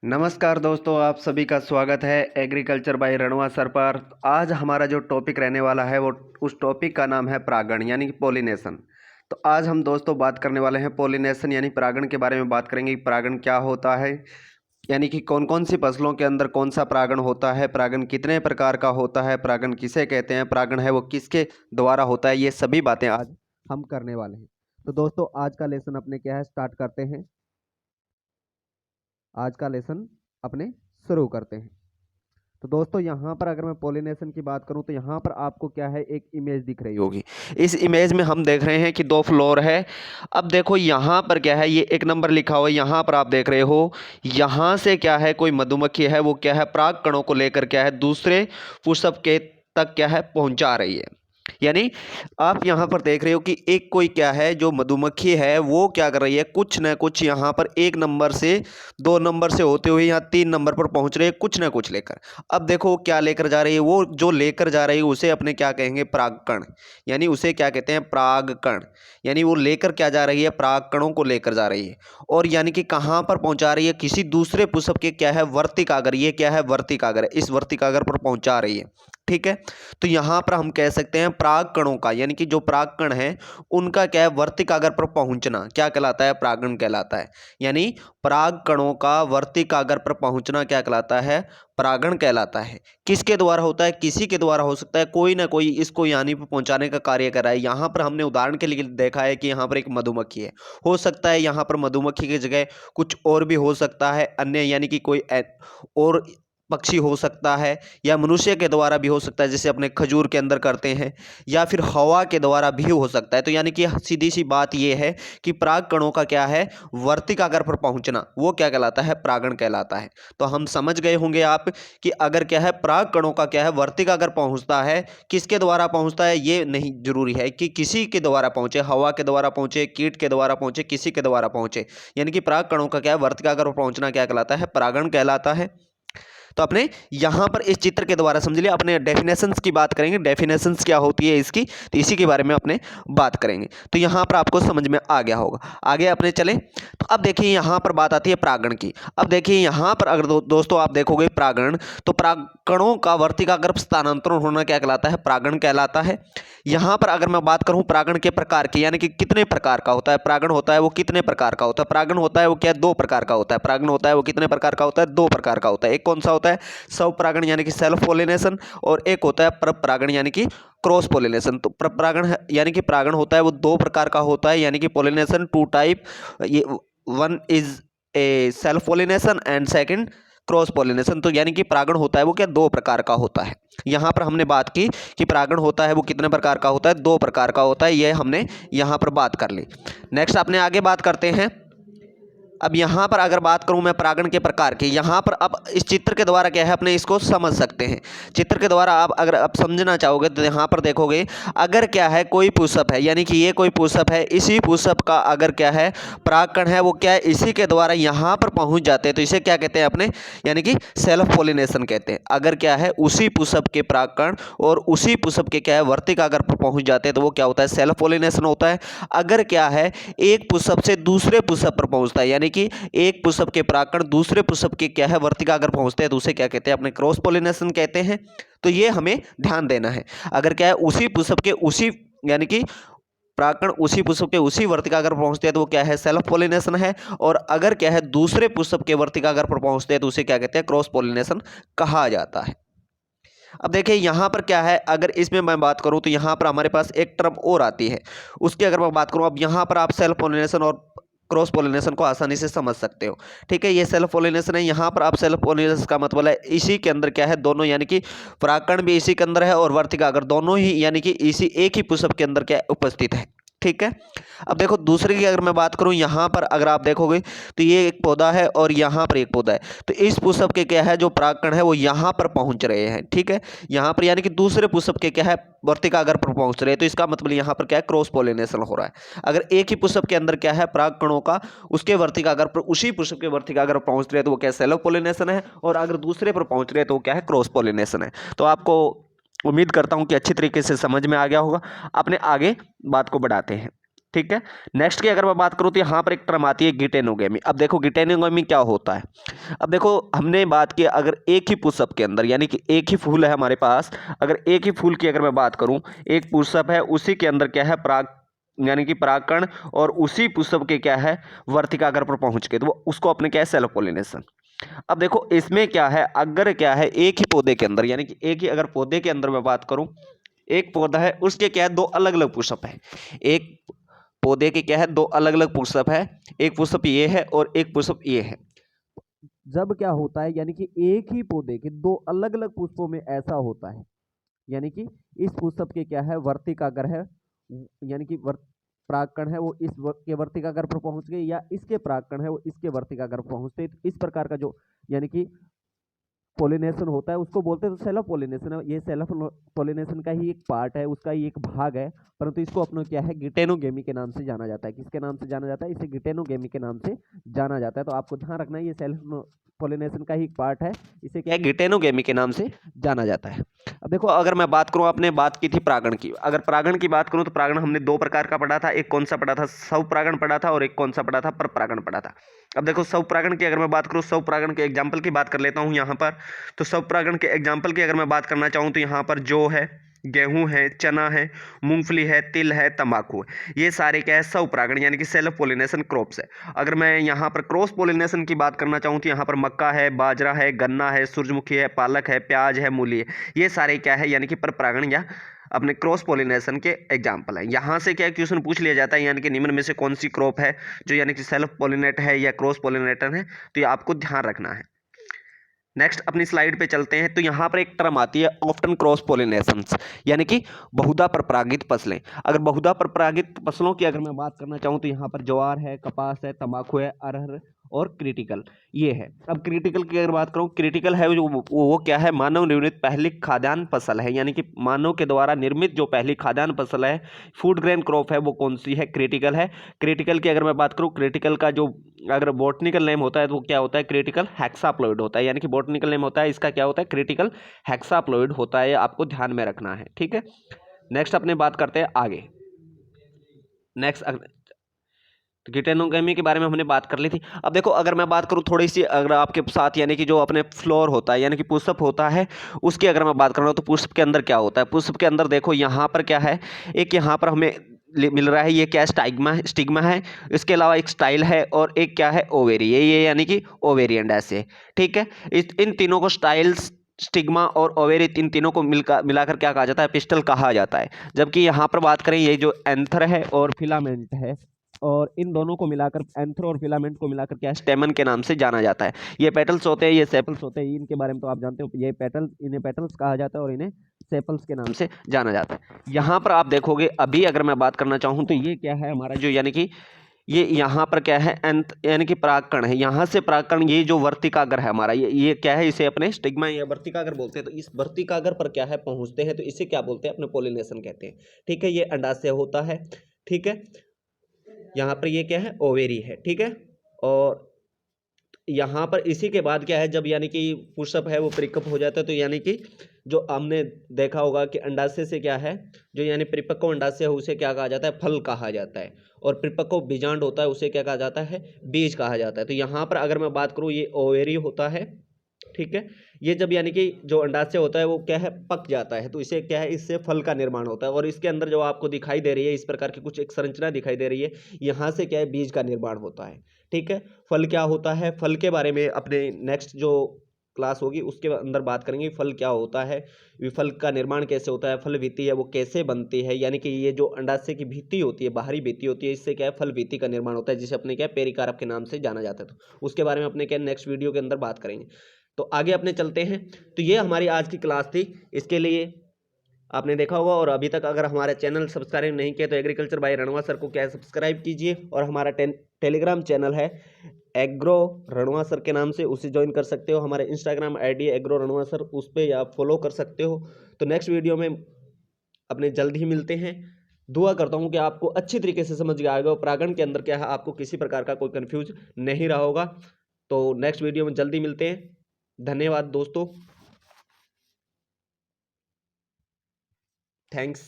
नमस्कार दोस्तों, आप सभी का स्वागत है एग्रीकल्चर बाय रणवा सर पर। आज हमारा जो टॉपिक रहने वाला है वो उस टॉपिक का नाम है परागण यानी कि पोलिनेशन। तो आज हम दोस्तों बात करने वाले हैं पोलिनेशन यानी परागण के बारे में बात करेंगे कि परागण क्या होता है, यानी कि कौन कौन सी फसलों के अंदर कौन सा परागण होता है, परागण कितने प्रकार का होता है, परागण किसे कहते हैं, परागण है वो किसके द्वारा होता है, ये सभी बातें आज हम करने वाले हैं। तो दोस्तों आज का लेसन अपने क्या है, स्टार्ट करते हैं। आज का लेसन अपने शुरू करते हैं। तो दोस्तों यहाँ पर अगर मैं पोलिनेशन की बात करूँ तो यहाँ पर आपको क्या है, एक इमेज दिख रही होगी। इस इमेज में हम देख रहे हैं कि दो फ्लोर है। अब देखो यहाँ पर क्या है, ये एक नंबर लिखा हुआ है, यहाँ पर आप देख रहे हो यहाँ से क्या है, कोई मधुमक्खी है वो क्या है, पराग कणों को लेकर क्या है दूसरे पुष्प के तक क्या है पहुंचा रही है। यानी आप यहाँ पर देख रहे हो कि एक कोई क्या है, जो मधुमक्खी है वो क्या कर रही है, कुछ न कुछ यहाँ पर एक नंबर से दो नंबर से होते हुए यहाँ 3 नंबर पर पहुंच रही है, कुछ ना कुछ लेकर। अब देखो क्या लेकर जा रही है, वो जो लेकर जा रही है उसे अपने क्या कहेंगे, परागकण। यानी उसे क्या कहते हैं, परागकण। यानी वो लेकर क्या जा रही है, परागकणों को लेकर जा रही है। और यानी कि कहाँ पर पहुंचा रही है, किसी दूसरे पुष्प के क्या है, वर्तिकाग्र। ये क्या है, वर्तिकाग्र, इस वर्तिकाग्र पर पहुंचा रही है। ठीक है। तो यहाँ पर हम कह सकते हैं पराग कणों का, यानी कि जो परागकण है उनका क्या है, वर्तिकाग्र पर पहुंचना क्या कहलाता है, परागण कहलाता है। यानी पराग कणों का वर्तिकाग्र पर पहुंचना क्या कहलाता है, परागण कहलाता है। किसके द्वारा होता है, किसी के द्वारा हो सकता है, कोई ना कोई इसको यानी पर पहुंचाने का कार्य कर रहा है। यहाँ पर हमने उदाहरण के लिए देखा है कि यहाँ पर एक मधुमक्खी है, हो सकता है यहाँ पर मधुमक्खी की जगह कुछ और भी हो सकता है, अन्य यानी कि कोई और पक्षी हो सकता है, या मनुष्य के द्वारा भी हो सकता है, जैसे अपने खजूर के अंदर करते हैं, या फिर हवा के द्वारा भी हो सकता है। तो यानी कि सीधी सी बात यह है कि पराग कणों का क्या है, वर्तिकाग्र पर पहुंचना वो क्या कहलाता है, परागण कहलाता है। तो हम समझ गए होंगे आप कि अगर क्या है, पराग कणों का क्या है, वर्तिकाग्र पहुंचता है, किसके द्वारा पहुंचता है ये नहीं जरूरी है कि किसी के द्वारा पहुंचे, हवा के द्वारा पहुंचे, कीट के द्वारा पहुंचे, किसी के द्वारा पहुंचे। यानी कि पराग कणों का क्या है, वर्तिकाग्र पर पहुंचना क्या कहलाता है, परागण कहलाता है। तो अपने यहाँ पर इस चित्र के द्वारा समझ लिया। अपने डेफिनेशंस की बात करेंगे, डेफिनेशंस क्या होती है इसकी, तो इसी के बारे में अपने बात करेंगे। तो यहाँ पर आपको समझ में आ गया होगा। आगे अपने चले तो अब देखिए यहाँ पर बात आती है परागण की। अब देखिए यहाँ पर अगर दोस्तों आप देखोगे परागण, तो परागकणों का वर्तिकाग्र स्थानांतरण होना क्या कहलाता है, परागण कहलाता है। यहाँ पर अगर मैं बात करूँ परागण के प्रकार की, यानी कि कितने प्रकार का होता है परागण, होता है वो कितने प्रकार का होता है, परागण होता है वो क्या, 2 प्रकार का होता है। परागण होता है वो कितने प्रकार का होता है, 2 प्रकार का होता है। एक कौन सा होता है, स्वपरागण यानी कि सेल्फ पोलिनेशन, और एक होता है परपरागण यानी कि क्रॉस पोलिनेशन। तो परपरागण यानी कि परागण होता है वो 2 प्रकार का होता है, यानी कि पोलिनेशन 2 टाइप। ये one is a self pollination and second cross pollination. तो यानी कि परागण होता है वो क्या, 2 प्रकार का होता है। यहाँ पर हमने बात की कि परागण होता है वो कितने प्रकार का होता है, 2 प्रकार का होता है, ये हमने यहाँ पर बात कर ली। नेक्स्ट अपने आगे बात करते हैं। अब यहाँ पर अगर बात करूँ मैं परागण के प्रकार की, यहाँ पर अब इस चित्र के द्वारा क्या है, अपने इसको समझ सकते हैं। चित्र के द्वारा आप अगर आप समझना चाहोगे तो यहाँ पर देखोगे, अगर क्या है कोई पुष्प है, यानी कि ये कोई पुष्प है, इसी पुष्प का अगर क्या है परागकण है वो क्या है, इसी के द्वारा यहाँ पर पहुँच जाते हैं, तो इसे क्या कहते हैं अपने, यानी कि सेल्फ पोलिनेशन कहते हैं। अगर क्या है उसी पुष्प के परागकण और उसी पुष्प के क्या है वर्तिकाग्र पर पहुँच जाते हैं तो वो क्या होता है, सेल्फ पोलिनेशन होता है। अगर क्या है एक पुष्प से दूसरे पुष्प पर पहुँचता है, यानी कि एक पुष्प के परागकण दूसरे पुष्प के क्या है वर्तिकाग्र पहुंचते हैं, तो उसे क्या कहते हैं, अपने क्रॉस पोलिनेशन कहते हैं। तो ये हमें ध्यान देना है। अगर क्या है उसी पुष्प के उसी, यानी कि परागकण उसी पुष्प के उसी वर्तिकाग्र पर पहुंचते हैं तो वो क्या है, सेल्फ पोलिनेशन है। और अगर क्या है दूसरे पुष्प के वर्तिकाग्र पर पहुंचते हैं तो उसे क्या कहते हैं, क्रॉस पोलिनेशन कहा जाता है। अब देखिए यहाँ पर क्या है, अगर इसमें मैं बात करूँ तो यहाँ पर हमारे पास एक टर्म और आती है, उसकी अगर मैं बात करूँ, अब यहाँ पर आप सेल्फ पोलिनेशन और क्रॉस पोलिनेशन को आसानी से समझ सकते हो। ठीक है, ये सेल्फ पोलिनेशन है। यहाँ पर आप सेल्फ पोलिनेशन का मतलब है इसी के अंदर क्या है, दोनों यानी कि परागकण भी इसी के अंदर है और वर्तिकाग्र दोनों ही यानी कि इसी एक ही पुष्प के अंदर क्या उपस्थित है। ठीक है। अब देखो दूसरे की अगर मैं बात करूं, यहाँ पर अगर आप देखोगे तो ये एक पौधा है और यहाँ पर एक पौधा है, तो इस पुष्प के क्या है जो परागकण है वो यहाँ पर पहुंच रहे हैं। ठीक है, यहाँ पर यानी कि दूसरे पुष्प के क्या है वर्तिकाग्र पर पहुंच रहे हैं, तो इसका मतलब यहाँ पर क्या है, क्रॉस पोलिनेशन हो रहा है। अगर एक ही पुष्प के अंदर क्या है परागकणों का उसके वर्तिकाग्र पर उसी पुष्प के वर्तिकाग्र पर पहुंच रहे हैं तो वो क्या सेल्फ पोलिनेशन है, और अगर दूसरे पर पहुंच रहे हैं तो वो क्या है, क्रॉस पोलिनेशन है। तो आपको उम्मीद करता हूं कि अच्छी तरीके से समझ में आ गया होगा। अपने आगे बात को बढ़ाते हैं। ठीक है। नेक्स्ट की अगर मैं बात करूं तो यहाँ पर एक टर्म आती है गिटेनोगेमी। अब देखो गिटेनोगेमी क्या होता है। अब देखो हमने बात की अगर एक ही पुशअप के अंदर यानी कि एक ही फूल है हमारे पास, अगर एक ही फूल की अगर मैं बात करूं, एक पुशअप है उसी के अंदर क्या है पराग यानी कि परागकण, और उसी पुष्प के क्या है वर्तिकाग्र पर पहुंच के, तो वो उसको अपने क्या है सेल्फ पोलिनेशन। अब देखो इसमें क्या है, अगर क्या है एक ही पौधे के अंदर यानी कि एक ही अगर पौधे के अंदर मैं बात करूं, एक पौधा है उसके क्या है दो अलग अलग पुष्प है, एक पौधे के क्या है दो अलग अलग पुष्प है, एक पुष्प ये है और एक पुष्प ये है। जब क्या होता है यानी कि एक ही पौधे के दो अलग अलग पुष्पों में ऐसा होता है, यानी कि इस पुष्प के क्या है वर्तिकाग्र है, यानी कि परागकण है वो के वर्तिकाग्र पर पहुंच गए, या इसके परागकण है वो इसके वर्तिकाग्र पर पहुंचते, तो इस प्रकार का जो यानी कि पोलिनेशन होता है उसको बोलते हैं, तो सेल्फ पोलिनेशन है, ये सेल्फ पोलिनेशन का ही एक पार्ट है, उसका ही एक भाग है, परंतु इसको अपने क्या है गिटेनोगेमी के नाम से जाना जाता है। किसके नाम से जाना जाता है? इसे गिटेनोगेमी के नाम से जाना जाता है। तो आपको ध्यान रखना है ये सेल्फ पोलिनेशन का ही पार्ट है, इसे क्या है गिटेनोगेमी के नाम से जाना जाता है। अब देखो अगर मैं बात करूं, आपने बात की थी परागण की, अगर परागण की बात करूं तो परागण हमने दो प्रकार का पढ़ा था, एक कौन सा पढ़ा था स्वपरागण पढ़ा था, और एक कौन सा पढ़ा था परपरागण पढ़ा था। अब देखो स्वपरागण की अगर मैं बात करूं, स्वपरागण के एग्जाम्पल की बात कर लेता हूं यहाँ पर। तो स्वपरागण के एग्जाम्पल की अगर मैं बात करना चाहूँ तो यहाँ पर जौ है, गेहूं है, चना है, मूंगफली है, तिल है, तंबाकू है, ये सारे क्या है स्वपरागण यानी कि सेल्फ पोलिनेशन क्रॉप्स है। अगर मैं यहाँ पर क्रॉस पोलिनेशन की बात करना चाहूँ तो यहाँ पर मक्का है, बाजरा है, गन्ना है, सूरजमुखी है, पालक है, प्याज है, मूली है, ये सारे क्या है यानी कि परपरागण या अपने क्रॉस पोलिनेशन के एग्जाम्पल है। यहाँ से क्या क्वेश्चन पूछ लिया जाता है यानी कि निम्न में से कौन सी क्रॉप है जो यानी कि सेल्फ पोलिनेट है या क्रॉस पोलिनेटर है, तो ये आपको ध्यान रखना है। नेक्स्ट अपनी स्लाइड पे चलते हैं, तो यहाँ पर एक टर्म आती है ऑफ्टन क्रॉस पोलिनेशंस, यानी कि बहुधा परपरागित फसलें। अगर बहुधा परपरागित फसलों की अगर मैं बात करना चाहूँ तो यहाँ पर ज्वार है, कपास है, तंबाकू है, अरहर और क्रिटिकल ये है। अब क्रिटिकल की अगर बात करूँ, क्रिटिकल है जो वो क्या है मानव निर्मित पहली खाद्यान्न फसल है, यानी कि मानव के द्वारा निर्मित जो पहली खाद्यान्न फसल है, फूड ग्रेन क्रॉप है, वो कौन सी है? क्रिटिकल है। क्रिटिकल की अगर मैं बात करूँ, क्रिटिकल का जो अगर बॉटनिकल नेम होता है तो वो क्या होता है? क्रिटिकल हेक्साप्लॉइड होता है, यानी कि बॉटनिकल नेम होता है इसका क्या होता है? क्रिटिकल हेक्साप्लॉइड होता है, आपको ध्यान में रखना है, ठीक है। नेक्स्ट अपने बात करते हैं आगे। नेक्स्ट तो गिटेनोगेमी के बारे में हमने बात कर ली थी। अब देखो अगर मैं बात करूं थोड़ी सी अगर आपके साथ यानी कि जो अपने फ्लोर होता है यानी कि पुष्प होता है उसकी अगर मैं बात कर रहा हूं तो पुष्प के अंदर क्या होता है? पुष्प के अंदर देखो यहाँ पर क्या है, एक यहाँ पर हमें मिल रहा है, ये क्या स्टिग्मा है, इसके अलावा एक स्टाइल है और एक क्या है ओवेरी, ये यानी कि ओवेरियन ऐसे, ठीक है। इन तीनों को स्टाइल्स, स्टिग्मा और ओवेरी, इन तीनों को मिलाकर क्या कहा जाता है? पिस्टल कहा जाता है। जबकि यहाँ पर बात करें ये जो एंथर है और फिलामेंट है, और इन दोनों को मिलाकर एंथर और फिलामेंट को मिलाकर क्या स्टेमन के नाम से जाना जाता है। ये पेटल्स होते हैं, ये सेपल्स होते हैं, इनके बारे में तो आप जानते हो, ये पेटल्स, इन्हें पेटल्स कहा जाता है और इन्हें सेपल्स के नाम से जाना जाता है। यहाँ पर आप देखोगे अभी अगर मैं बात करना चाहूँ तो ये क्या है हमारा जो यानी कि ये यहाँ पर क्या है यानी कि परागकण है, यहाँ से परागकण ये जो वर्तिकाग्र है हमारा, ये क्या है, इसे अपने स्टिग्मा या वर्तिकाग्र बोलते हैं। तो इस वर्तिकाग्र पर क्या है पहुंचते हैं, तो इसे क्या बोलते हैं? अपने पोलिनेशन कहते हैं, ठीक है। ये अंडाशय होता है, ठीक है। यहाँ पर ये क्या है? ओवेरी है, ठीक है। और यहाँ पर इसी के बाद क्या है, जब यानी कि पुष्प है वो परिपक्व हो जाता है, तो यानी कि जो हमने देखा होगा कि अंडाशय से क्या है, जो यानी परिपक्व अंडाशय है उसे क्या कहा जाता है? फल कहा जाता है। और परिपक्व बीजांड होता है उसे क्या कहा जाता है? बीज कहा जाता है। तो यहाँ पर अगर मैं बात करूँ ये ओवेरी होता है, ठीक है। ये जब यानी कि जो अंडाशय होता है वो क्या है पक जाता है, तो इसे क्या है, इससे फल का निर्माण होता है। और इसके अंदर जो आपको दिखाई दे रही है इस प्रकार की कुछ एक संरचना दिखाई दे रही है, यहाँ से क्या है बीज का निर्माण होता है, ठीक है। फल क्या होता है? फल के बारे में अपने नेक्स्ट जो क्लास होगी उसके अंदर बात करेंगे, फल क्या होता है, विफल का निर्माण कैसे होता है, फल भित्ति है वो कैसे बनती है, यानी कि ये जो अंडाशय की भित्ति होती है, बाहरी भित्ति होती है, इससे क्या है फल भित्ति का निर्माण होता है, जिसे अपने क्या पेरिकार्प के नाम से जाना जाता है। तो उसके बारे में अपने क्या नेक्स्ट वीडियो के अंदर बात करेंगे। तो आगे अपने चलते हैं। तो ये हमारी आज की क्लास थी, इसके लिए आपने देखा होगा। और अभी तक अगर हमारा चैनल सब्सक्राइब नहीं किया तो एग्रीकल्चर बाय रणवा सर को क्या है सब्सक्राइब कीजिए, और हमारा टेलीग्राम चैनल है एग्रो रणवा सर के नाम से, उसे ज्वाइन कर सकते हो। हमारे Instagram ID agro Ranwa sir, उस पर आप फॉलो कर सकते हो। तो नेक्स्ट वीडियो में अपने जल्द ही मिलते हैं। दुआ करता हूँ कि आपको अच्छी तरीके से समझ गया होगा, परागण के अंदर क्या है आपको किसी प्रकार का कोई कंफ्यूज नहीं रहा होगा। तो नेक्स्ट वीडियो में जल्दी मिलते हैं। धन्यवाद दोस्तों, थैंक्स।